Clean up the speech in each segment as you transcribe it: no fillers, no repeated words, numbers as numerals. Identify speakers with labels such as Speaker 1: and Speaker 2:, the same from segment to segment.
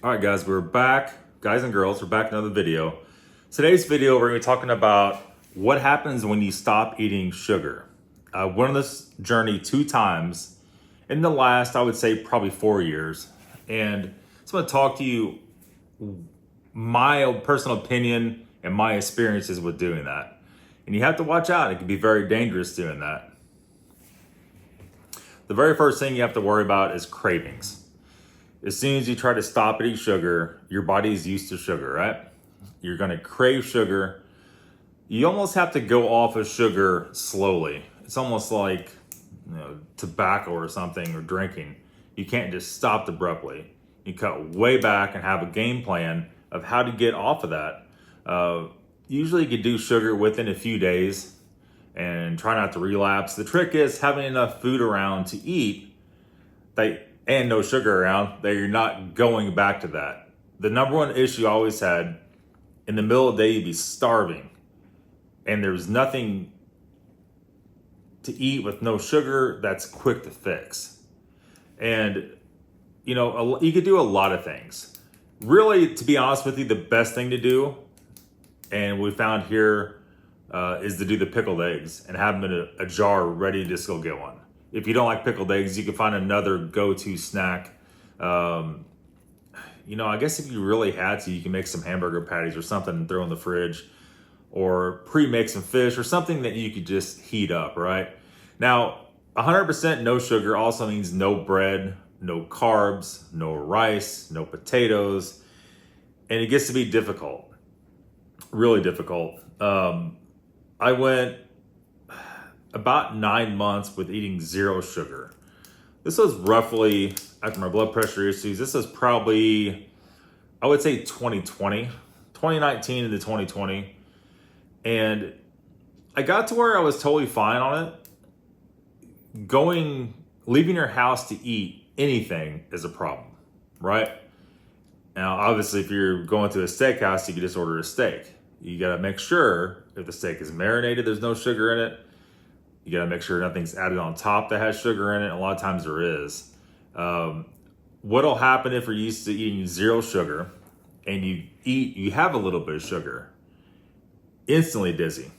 Speaker 1: All right, guys, we're back. Guys and girls, we're back in another video. Today's video, we're going to be talking about what happens when you stop eating sugar. I went on this journey 2 times in the last, I would say, probably 4 years. And so I'm going to talk to you my personal opinion and my experiences with doing that. And you have to watch out. It can be very dangerous doing that. The very first thing you have to worry about is cravings. As soon as you try to stop eating sugar, your body is used to sugar, right? You're going to crave sugar. You almost have to go off of sugar slowly. It's almost like, tobacco or something or drinking. You can't just stop abruptly. You cut way back and have a game plan of how to get off of that. Usually you can do sugar within a few days and try not to relapse. The trick is having enough food around to eat and no sugar around that you're not going back to that. The number one issue I always had, in the middle of the day, you'd be starving and there's nothing to eat with no sugar that's quick to fix. And, you could do a lot of things. Really, to be honest with you, the best thing to do, and we found here, is to do the pickled eggs and have them in a jar ready to just go get one. If you don't like pickled eggs, you can find another go-to snack. I guess if you really had to, you can make some hamburger patties or something and throw in the fridge, or pre-make some fish or something that you could just heat up, right? Now, 100% no sugar also means no bread, no carbs, no rice, no potatoes, and it gets to be difficult, really difficult. I went about 9 months with eating 0 sugar. This was roughly, after my blood pressure issues, this was probably, I would say 2019 into 2020. And I got to where I was totally fine on it. Leaving your house to eat anything is a problem, right? Now, obviously, if you're going to a steakhouse, you can just order a steak. You gotta make sure if the steak is marinated, there's no sugar in it. You gotta make sure nothing's added on top that has sugar in it. A lot of times there is. What'll happen if you're used to eating 0 sugar and you have a little bit of sugar? Instantly dizzy.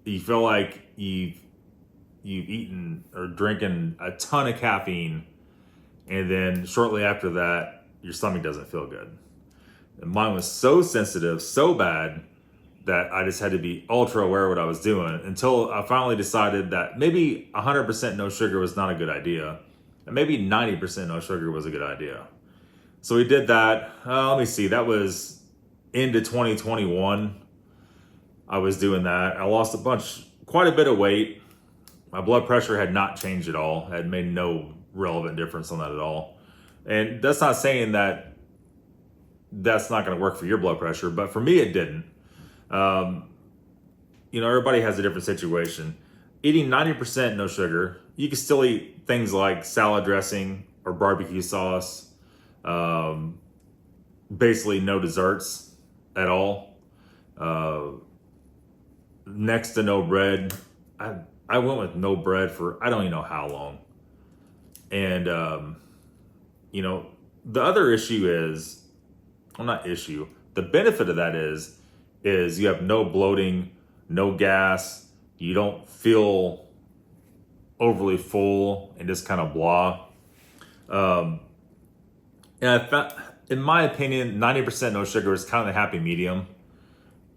Speaker 1: You feel like you've eaten or drinking a ton of caffeine, and then shortly after that, your stomach doesn't feel good. And mine was so sensitive, so bad, that I just had to be ultra aware of what I was doing until I finally decided that maybe 100% no sugar was not a good idea. And maybe 90% no sugar was a good idea. So we did that. Let me see, that was into 2021. I was doing that. I lost quite a bit of weight. My blood pressure had not changed at all. It had made no relevant difference on that at all. And that's not saying that that's not going to work for your blood pressure, but for me, it didn't. Everybody has a different situation. Eating 90% no sugar, you can still eat things like salad dressing or barbecue sauce, basically no desserts at all, next to no bread. I went with no bread for I don't even know how long. And, the other issue is, the benefit of that is you have no bloating, no gas, you don't feel overly full and just kind of blah. And I found, in my opinion, 90% no sugar is kind of the happy medium.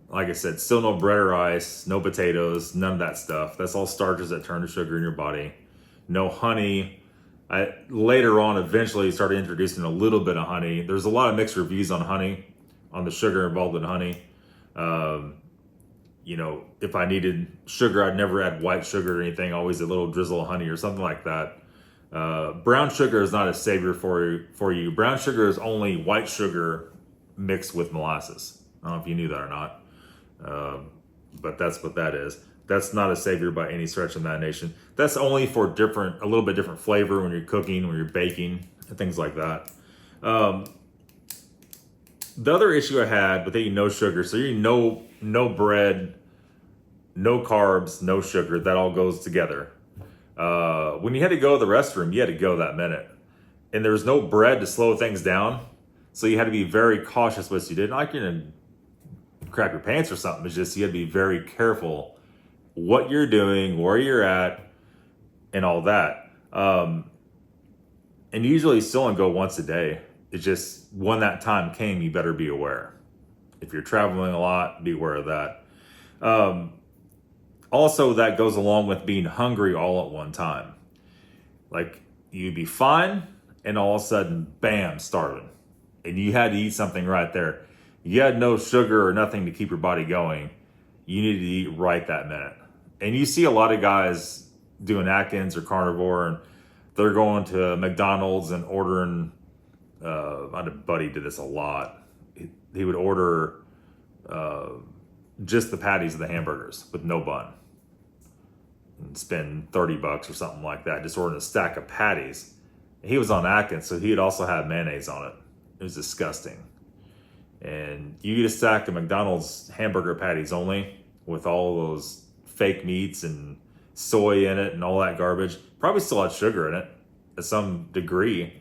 Speaker 1: Like I said, still no bread or rice, no potatoes, none of that stuff. That's all starches that turn to sugar in your body. No honey. I later on eventually started introducing a little bit of honey. There's a lot of mixed reviews on honey, on the sugar involved in honey. If I needed sugar, I'd never add white sugar or anything, always a little drizzle of honey or something like that. Brown sugar is not a savior for you. Brown sugar is only white sugar mixed with molasses. I don't know if you knew that or not, but that's what that is. That's not a savior by any stretch of the imagination. That's only for a little bit different flavor when you're cooking, when you're baking, and things like that. The other issue I had with eating no sugar, so you no bread, no carbs, no sugar, that all goes together. When you had to go to the restroom, you had to go that minute. And there was no bread to slow things down. So you had to be very cautious what you did. Not like you're gonna crap your pants or something. It's just you had to be very careful what you're doing, where you're at, and all that. And usually still only go once a day. It's just when that time came, you better be aware. If you're traveling a lot, be aware of that. Also, that goes along with being hungry all at one time. Like you'd be fine, and all of a sudden, bam, starving. And you had to eat something right there. You had no sugar or nothing to keep your body going. You needed to eat right that minute. And you see a lot of guys doing Atkins or carnivore, and they're going to McDonald's and ordering. I had a buddy did this a lot. He would order just the patties of the hamburgers with no bun, and spend $30 or something like that, just ordering a stack of patties. He was on Atkins, so he'd also have mayonnaise on it. It was disgusting. And you eat a stack of McDonald's hamburger patties only with all those fake meats and soy in it and all that garbage. Probably still had sugar in it to some degree.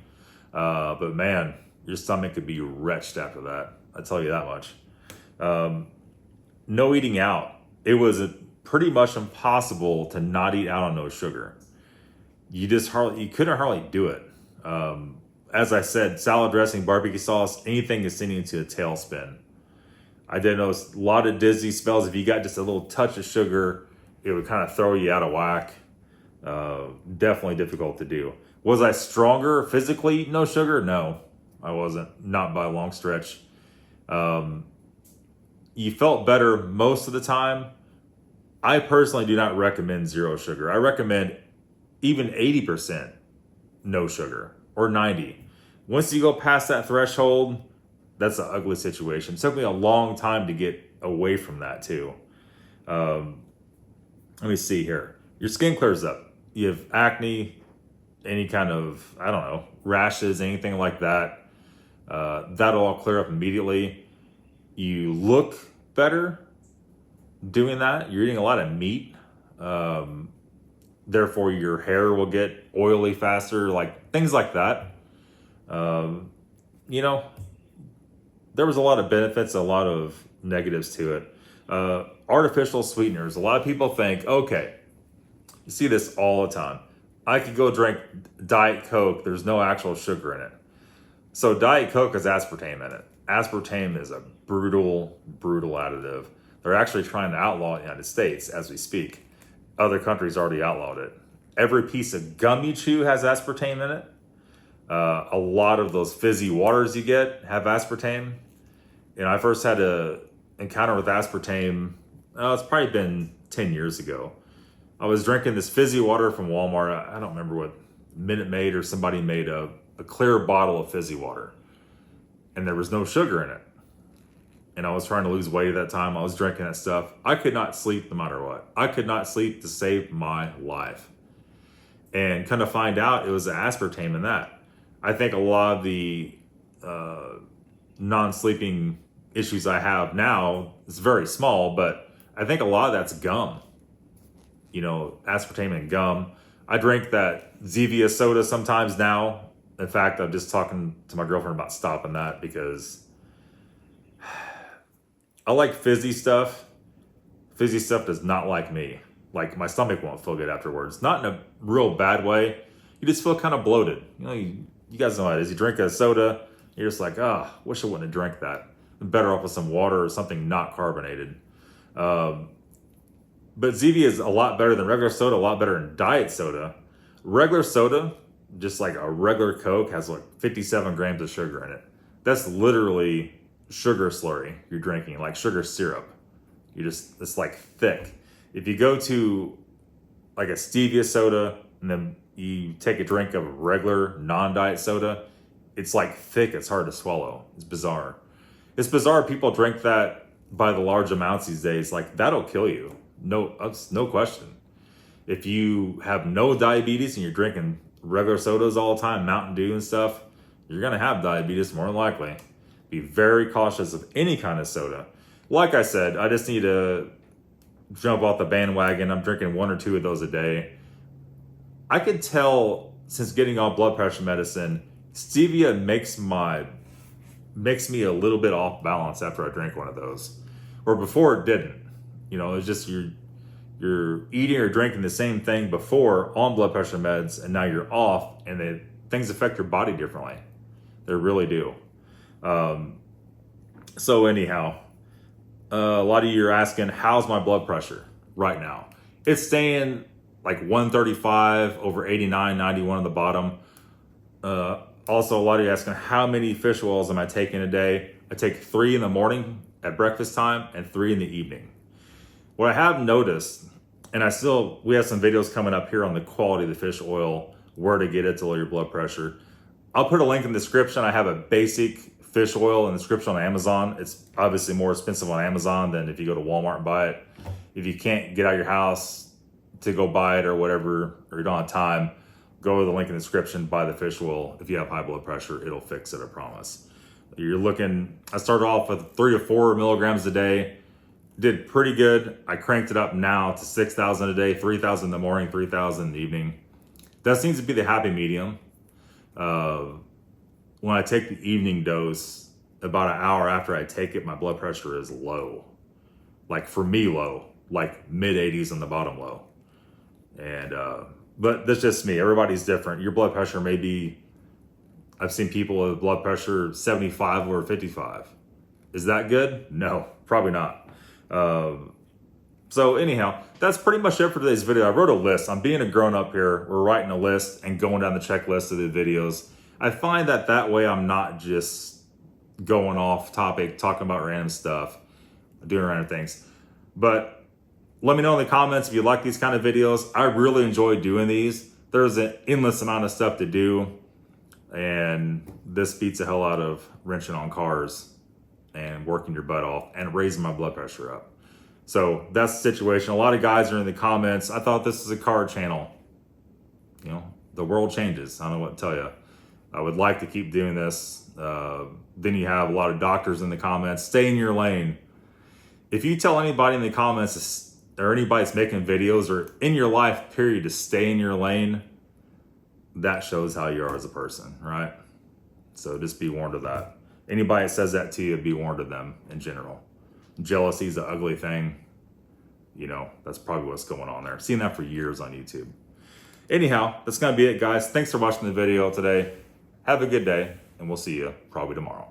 Speaker 1: But man, your stomach could be wretched after that. I tell you that much. No eating out. It was pretty much impossible to not eat out on no sugar. You couldn't hardly do it. As I said, salad dressing, barbecue sauce, anything is sending you to a tailspin. I did notice a lot of dizzy spells. If you got just a little touch of sugar, it would kind of throw you out of whack. Definitely difficult to do. Was I stronger physically? No sugar? No, I wasn't. Not by a long stretch. You felt better most of the time. I personally do not recommend zero sugar. I recommend even 80% no sugar, or 90. Once you go past that threshold, that's an ugly situation. It took me a long time to get away from that too. Let me see here. Your skin clears up. You have acne, any kind of, I don't know, rashes, anything like that. That'll all clear up immediately. You look better doing that. You're eating a lot of meat. Therefore, your hair will get oily faster, like things like that. There was a lot of benefits, a lot of negatives to it. Artificial sweeteners. A lot of people think, okay, you see this all the time. I could go drink Diet Coke. There's no actual sugar in it. So Diet Coke has aspartame in it. Aspartame is a brutal, brutal additive. They're actually trying to outlaw it in the United States as we speak. Other countries already outlawed it. Every piece of gum you chew has aspartame in it. A lot of those fizzy waters you get have aspartame. I first had an encounter with aspartame, it's probably been 10 years ago. I was drinking this fizzy water from Walmart. I don't remember what Minute Maid or somebody made a clear bottle of fizzy water. And there was no sugar in it. And I was trying to lose weight at that time. I was drinking that stuff. I could not sleep no matter what. I could not sleep to save my life. And kind of find out it was the aspartame in that. I think a lot of the non-sleeping issues I have now is very small, but I think a lot of that's gum. Aspartame and gum. I drink that Zevia soda sometimes now. In fact, I'm just talking to my girlfriend about stopping that because I like fizzy stuff. Fizzy stuff does not like me. Like my stomach won't feel good afterwards. Not in a real bad way. You just feel kind of bloated. You guys know how it is. You drink a soda, you're just like, wish I wouldn't have drank that. I'm better off with some water or something not carbonated. But Zevia is a lot better than regular soda, a lot better than diet soda. Regular soda, just like a regular Coke, has like 57 grams of sugar in it. That's literally sugar slurry you're drinking, like sugar syrup. It's like thick. If you go to like a stevia soda and then you take a drink of regular non-diet soda, it's like thick, it's hard to swallow. It's bizarre. It's bizarre people drink that by the large amounts these days. Like that'll kill you. No question. If you have no diabetes and you're drinking regular sodas all the time, Mountain Dew and stuff, you're gonna have diabetes more than likely. Be very cautious of any kind of soda. Like I said, I just need to jump off the bandwagon. I'm drinking 1 or 2 of those a day. I could tell since getting on blood pressure medicine, stevia makes my makes me a little bit off balance after I drink one of those. Or before it didn't. You know, it's just you're eating or drinking the same thing before on blood pressure meds, and now you're off, and things affect your body differently. They really do. So anyhow, a lot of you are asking, how's my blood pressure right now? It's staying like 135 over 89, 91 on the bottom. Also, a lot of you are asking, how many fish oils am I taking a day? I take 3 in the morning at breakfast time and 3 in the evening. What I have noticed, and we have some videos coming up here on the quality of the fish oil, where to get it to lower your blood pressure. I'll put a link in the description. I have a basic fish oil in the description on Amazon. It's obviously more expensive on Amazon than if you go to Walmart and buy it. If you can't get out of your house to go buy it or whatever, or you don't have time, go to the link in the description, buy the fish oil. If you have high blood pressure, it'll fix it, I promise. I started off with 3 to 4 milligrams a day, did pretty good. I cranked it up now to 6,000 a day, 3,000 in the morning, 3,000 in the evening. That seems to be the happy medium. When I take the evening dose, about an hour after I take it, my blood pressure is low. Like for me, low, like mid 80s on the bottom low. And, but that's just me. Everybody's different. Your blood pressure may be, I've seen people with blood pressure 75 over 55. Is that good? No, probably not. So anyhow, that's pretty much it for today's video. I wrote a list. I'm being a grown up here. We're writing a list and going down the checklist of the videos. I find that way I'm not just going off topic, talking about random stuff, doing random things. But let me know in the comments if you like these kind of videos. I really enjoy doing these. There's an endless amount of stuff to do, and this beats the hell out of wrenching on cars and working your butt off and raising my blood pressure up. So that's the situation. A lot of guys are in the comments, I thought this was a car channel. You know, the world changes. I don't know what to tell you. I would like to keep doing this. Then you have a lot of doctors in the comments, stay in your lane. If you tell anybody in the comments, or anybody that's making videos or in your life, period, to stay in your lane, that shows how you are as a person, right? So just be warned of that. Anybody that says that to you, be warned of them in general. Jealousy is an ugly thing. You know, that's probably what's going on there. I've seen that for years on YouTube. Anyhow, that's going to be it, guys. Thanks for watching the video today. Have a good day, and we'll see you probably tomorrow.